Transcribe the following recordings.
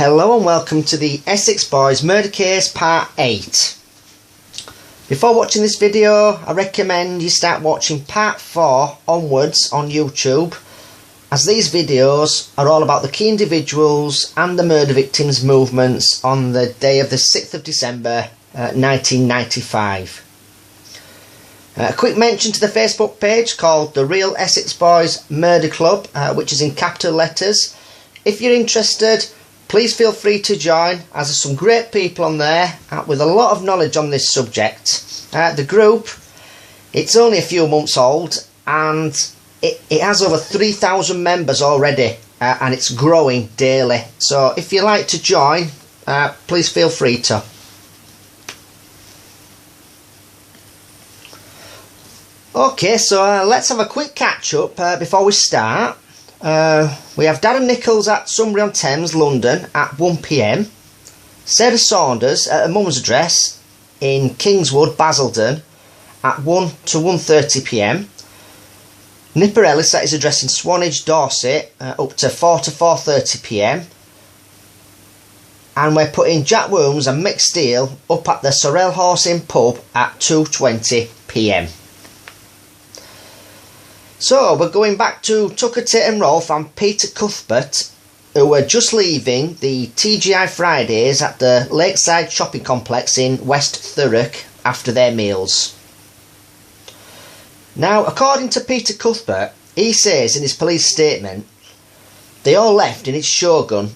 Hello and welcome to the Essex Boys Murder Case Part 8. Before watching this video, I recommend you start watching Part 4 onwards on YouTube, as these videos are all about the key individuals and the murder victims' movements on the day of the 6th of December 1995. A quick mention to the Facebook page called The Real Essex Boys Murder Club, which is in capital letters. If you're interested, please feel free to join, as there's some great people on there with a lot of knowledge on this subject. The group, it's only a few months old and it has over 3,000 members already, and it's growing daily. So if you like to join, please feel free to. Okay, so let's have a quick catch up before we start. We have Darren Nichols at Sunbury-on-Thames, London at 1 PM. Sarah Saunders at her mum's address in Kingswood, Basildon at 1 to 1:30 PM. Nipper Ellis at his address in Swanage, Dorset up to 4 to 4:30 PM. And we're putting Jack Williams and Mick Steele up at the Sorrel Horse Inn pub at 2:20 PM. So we're going back to Tucker Tate and Rolfe and Peter Cuthbert, who were just leaving the TGI Fridays at the Lakeside Shopping Complex in West Thurrock after their meals. Now, according to Peter Cuthbert, he says in his police statement, they all left in his Shogun,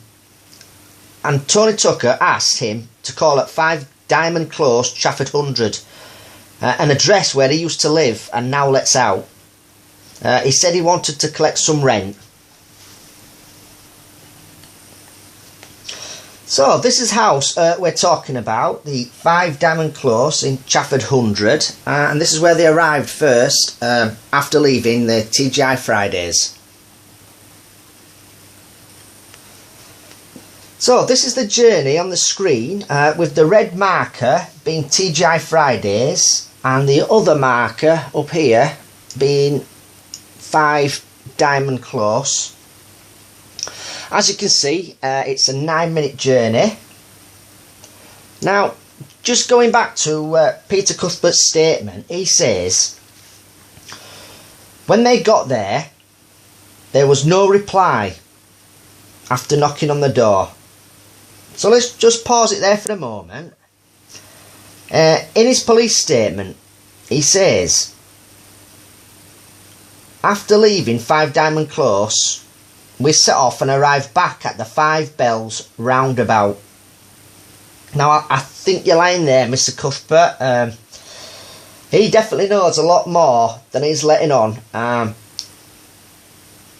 and Tony Tucker asked him to call at 5 Diamond Close, Trafford 100, an address where he used to live and now lets out. He said he wanted to collect some rent. So this is house we're talking about, the 5 Diamond Close in Trafford 100, and this is where they arrived first after leaving the TGI Fridays. So this is the journey on the screen, with the red marker being TGI Fridays and the other marker up here being 5 Diamond Close. As you can see, it's a 9-minute journey. Now, just going back to Peter Cuthbert's statement, he says, when they got there, there was no reply after knocking on the door. So let's just pause it there for a moment. In his police statement, he says, after leaving 5 Diamond Close, we set off and arrived back at the 5 Bells roundabout. Now, I think you're lying there, Mr. Cuthbert. He definitely knows a lot more than he's letting on,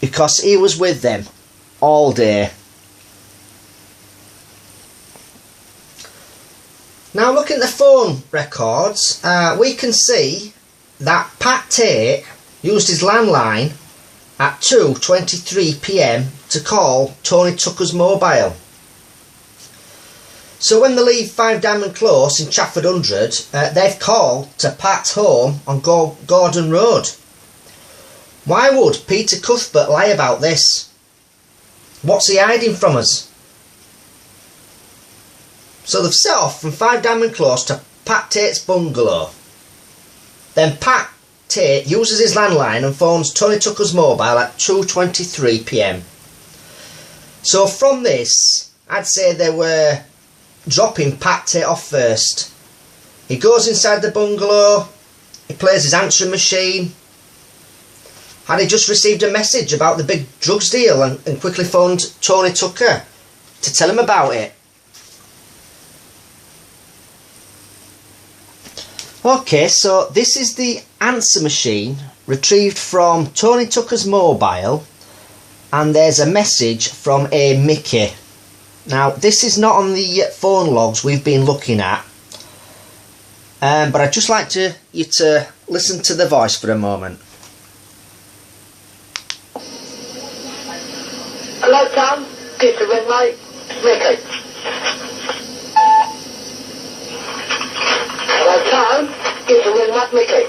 because he was with them all day. Now, looking at the phone records, we can see that Pat Tate used his landline at 2:23 PM to call Tony Tucker's mobile. So when they leave 5 Diamond Close in Trafford 100, they've called to Pat's home on Gordon Road. Why would Peter Cuthbert lie about this? What's he hiding from us? So they've set off from 5 Diamond Close to Pat Tate's bungalow. Then Pat Tate uses his landline and phones Tony Tucker's mobile at 2:23 PM. So from this, I'd say they were dropping Pat Tate off first. He goes inside the bungalow, he plays his answering machine. Had he just received a message about the big drugs deal and quickly phoned Tony Tucker to tell him about it? Okay, so this is the answer machine retrieved from Tony Tucker's mobile, and there's a message from a Mickey. Now, this is not on the phone logs we've been looking at, but I'd just like you to listen to the voice for a moment. Hello, Tom. It's a ring, mate. Mickey. Hello, Tom. It's a ring, mate. Mickey.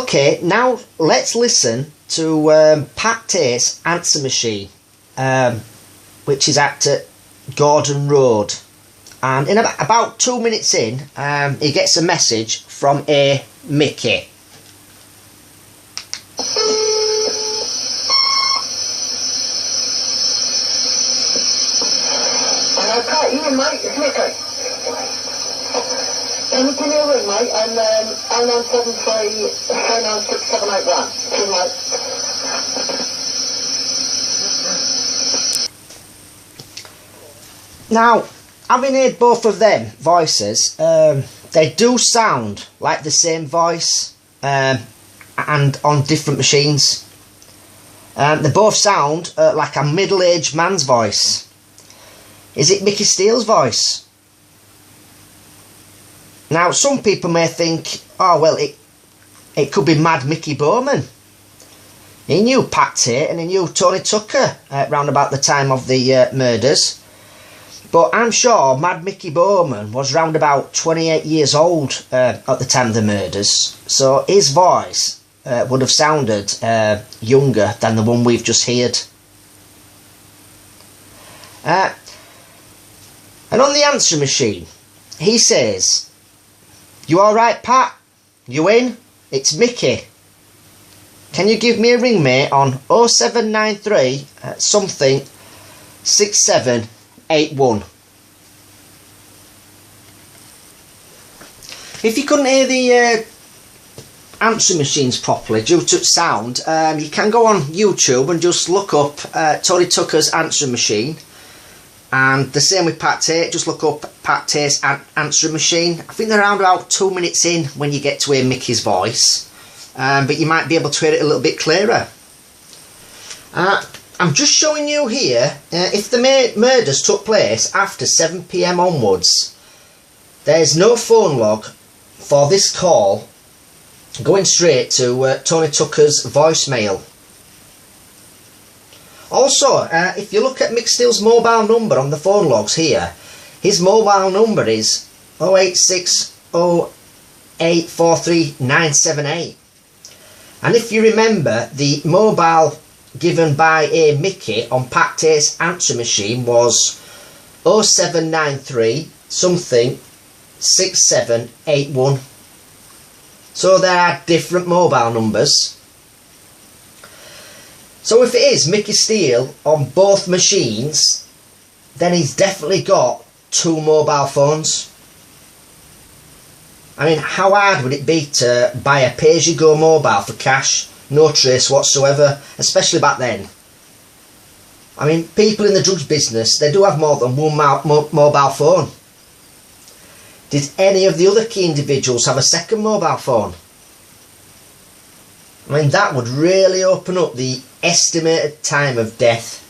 Okay, now let's listen to Pat Tate's answer machine, which is at Gordon Road. And in about 2 minutes in, he gets a message from a Mickey. Pat, you and mate, it's Mickey. Can you give me a ring, mate? I'm 0973 396781. Cheers, mate. Now, having heard both of them voices, they do sound like the same voice, and on different machines. They both sound like a middle-aged man's voice. Is it Mickey Steele's voice? Now, some people may think, oh well, it could be Mad Mickey Bowman. He knew Pat Tate and he knew Tony Tucker round about the time of the murders. But I'm sure Mad Mickey Bowman was round about 28 years old at the time of the murders. So his voice would have sounded younger than the one we've just heard. And on the answer machine, he says, "You alright, Pat? You in? It's Mickey. Can you give me a ring, mate, on 0793 something 6781. If you couldn't hear the answer machines properly due to sound, you can go on YouTube and just look up Tony Tucker's answer machine. And the same with Pat Tate, just look up Pat Tate's answering machine. I think they're around about 2 minutes in when you get to hear Mickey's voice. But you might be able to hear it a little bit clearer. I'm just showing you here, if the murders took place after 7 PM onwards, there's no phone log for this call going straight to Tony Tucker's voicemail. Also, if you look at Mick Steele's mobile number on the phone logs here, his mobile number is 0860843 And if you remember, the mobile given by a Mickey on Pat Tate's answer machine was 0793 something 6781. So there are different mobile numbers. So if it is Mickey Steele on both machines, then he's definitely got 2 mobile phones. I mean, how hard would it be to buy a pay-as-you-go mobile for cash? No trace whatsoever, especially back then. I mean, people in the drugs business, they do have more than one mobile phone. Did any of the other key individuals have a second mobile phone? I mean, that would really open up the estimated time of death.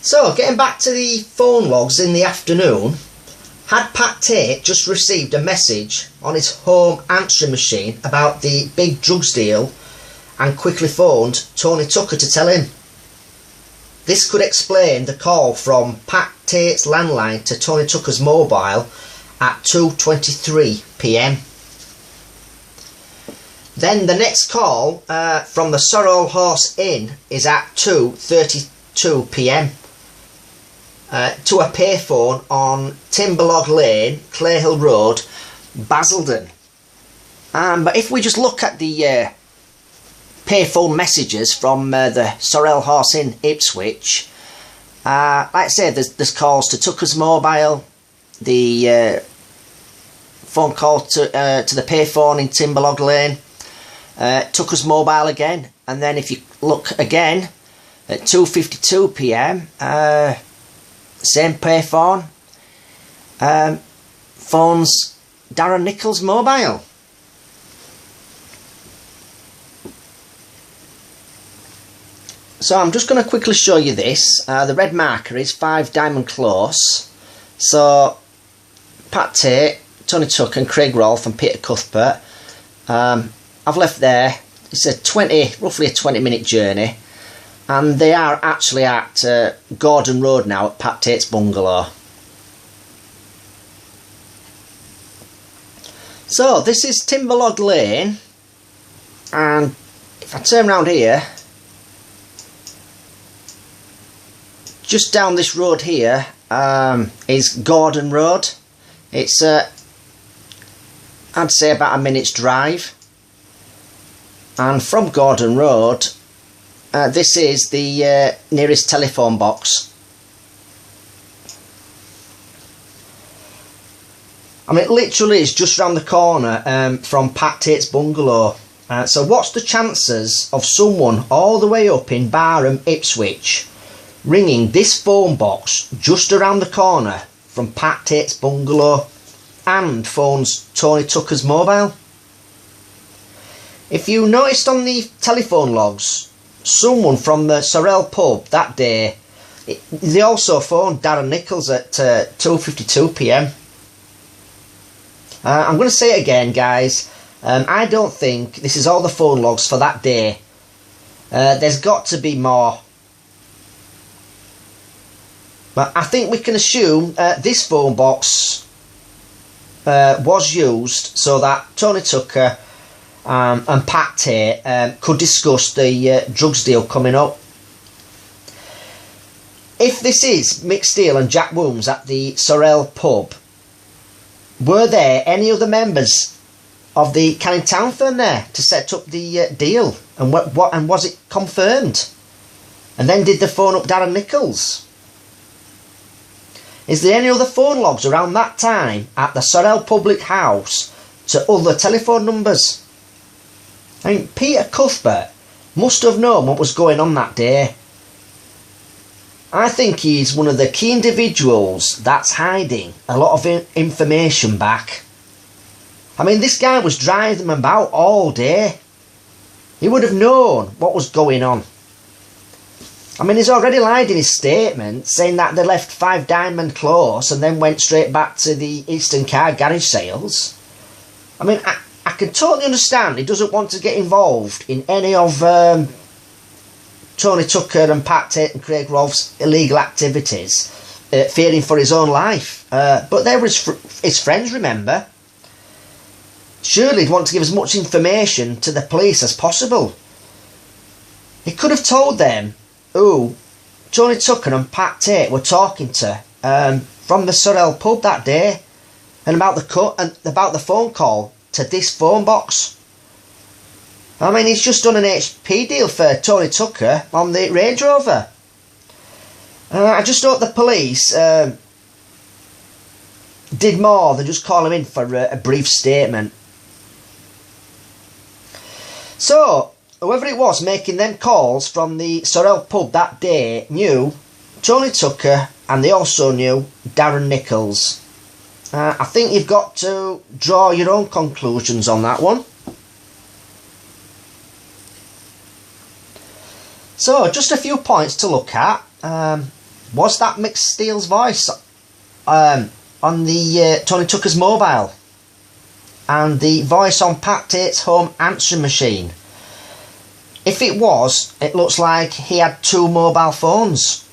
So, getting back to the phone logs in the afternoon, had Pat Tate just received a message on his home answering machine about the big drugs deal and quickly phoned Tony Tucker to tell him? This could explain the call from Pat Tate's landline to Tony Tucker's mobile at 2:23 PM. Then the next call from the Sorrel Horse Inn is at 2:32 PM to a payphone on Timberlog Lane, Clayhill Road, Basildon. But if we just look at the payphone messages from the Sorrel Horse Inn, Ipswich, like I said, there's calls to Tucker's mobile, the phone call to the payphone in Timberlog Lane, Tucker's mobile again, and then if you look again at 2:52 PM, same payphone, phones Darren Nichols' mobile. So I'm just going to quickly show you this. The red marker is 5 Diamond Close. So Pat Tate, Tony Tucker and Craig Rolfe and Peter Cuthbert, I've left there. It's roughly a 20-minute journey, and they are actually at Gordon Road now at Pat Tate's bungalow. So this is Timberlog Lane, and if I turn around here, just down this road here is Gordon Road. It's I'd say about a minute's drive, and from Gordon Road this is the nearest telephone box. I mean, it literally is just round the corner from Pat Tate's bungalow. So what's the chances of someone all the way up in Barham, Ipswich, ringing this phone box just around the corner from Pat Tate's bungalow and phones Tony Tucker's mobile? If you noticed on the telephone logs, someone from the Sorrel pub that day, they also phoned Darren Nichols at 2:52 p.m. I'm going to say it again, guys. I don't think this is all the phone logs for that day. There's got to be more. But I think we can assume this phone box was used so that Tony Tucker and Pat Tate could discuss the drugs deal coming up. If this is Mick Steele and Jack Wooms at the Sorrel pub, were there any other members of the Canning Town firm there to set up the deal? And and was it confirmed? And then did they phone up Darren Nichols? Is there any other phone logs around that time at the Sorrel Public House to other telephone numbers? I mean, Peter Cuthbert must have known what was going on that day. I think he's one of the key individuals that's hiding a lot of information back. I mean, this guy was driving them about all day. He would have known what was going on. I mean, he's already lied in his statement, saying that they left 5 Diamond Close and then went straight back to the Eastern Car garage sales. I mean, I can totally understand he doesn't want to get involved in any of Tony Tucker and Pat Tate and Craig Rolfe's illegal activities, fearing for his own life. But they were his friends, remember? Surely he'd want to give as much information to the police as possible. He could have told them who Tony Tucker and Pat Tate were talking to from the Sorrel pub that day, and about the phone call to this phone box. I mean, he's just done an HP deal for Tony Tucker on the Range Rover. I just hope the police did more than just call him in for a brief statement. So, whoever it was making them calls from the Sorrel pub that day knew Tony Tucker, and they also knew Darren Nichols. I think you've got to draw your own conclusions on that one. So, just a few points to look at. Was that Mick Steele's voice on the Tony Tucker's mobile? And the voice on Pat Tate's home answering machine? If it was, it looks like he had 2 mobile phones.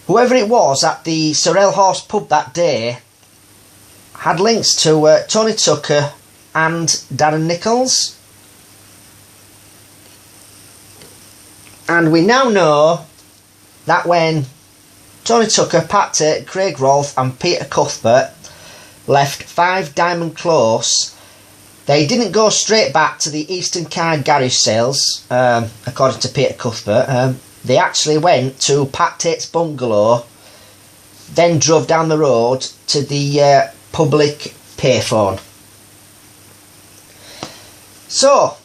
Whoever it was at the Sorrel Horse pub that day had links to Tony Tucker and Darren Nichols. And we now know that when Tony Tucker, Pat Tate, Craig Rolfe and Peter Cuthbert left 5 Diamond Close, they didn't go straight back to the Eastern Car garage sales, according to Peter Cuthbert. They actually went to Pat Tate's bungalow, then drove down the road to the public payphone. So,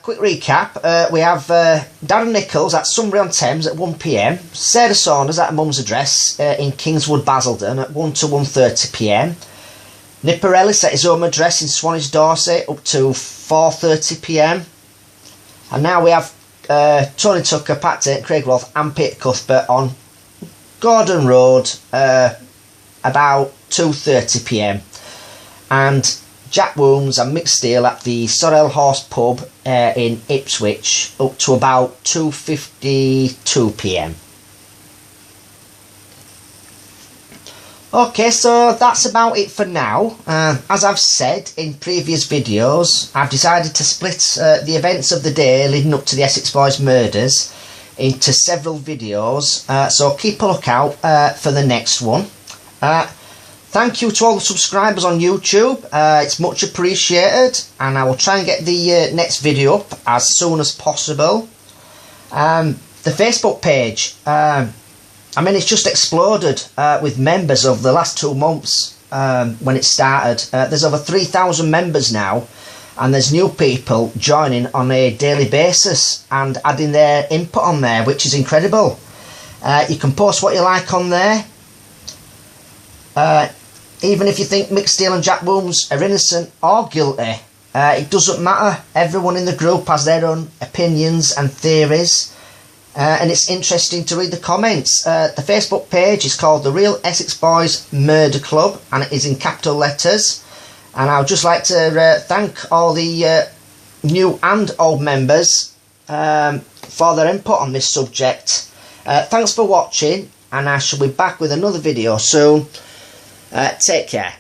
quick recap. We have Darren Nichols at Sunbury-on-Thames at 1 p.m, Sarah Saunders at her mum's address in Kingswood, Basildon at 1 to 1:30 p.m, Nipper Ellis at his home address in Swanage, Dorset up to 4:30 p.m, and now we have Tony Tucker, Pat Tate, Craig Rolfe and Peter Cuthbert on Gordon Road about 2:30 p.m, and Jack Wooms and Mick Steele at the Sorrel Horse pub in Ipswich up to about 2:52 p.m. Okay, so that's about it for now. As I've said in previous videos, I've decided to split the events of the day leading up to the Essex Boys murders into several videos, so keep a lookout for the next one. Thank you to all the subscribers on YouTube, it's much appreciated, and I will try and get the next video up as soon as possible. The Facebook page, I mean, it's just exploded with members over the last 2 months when it started. There's over 3,000 members now, and there's new people joining on a daily basis and adding their input on there, which is incredible. You can post what you like on there. Even if you think Mick Steele and Jack Williams are innocent or guilty, it doesn't matter. Everyone in the group has their own opinions and theories. And it's interesting to read the comments. The Facebook page is called The Real Essex Boys Murder Club, and it is in capital letters. And I would just like to thank all the new and old members for their input on this subject. Thanks for watching, and I shall be back with another video soon. Take care.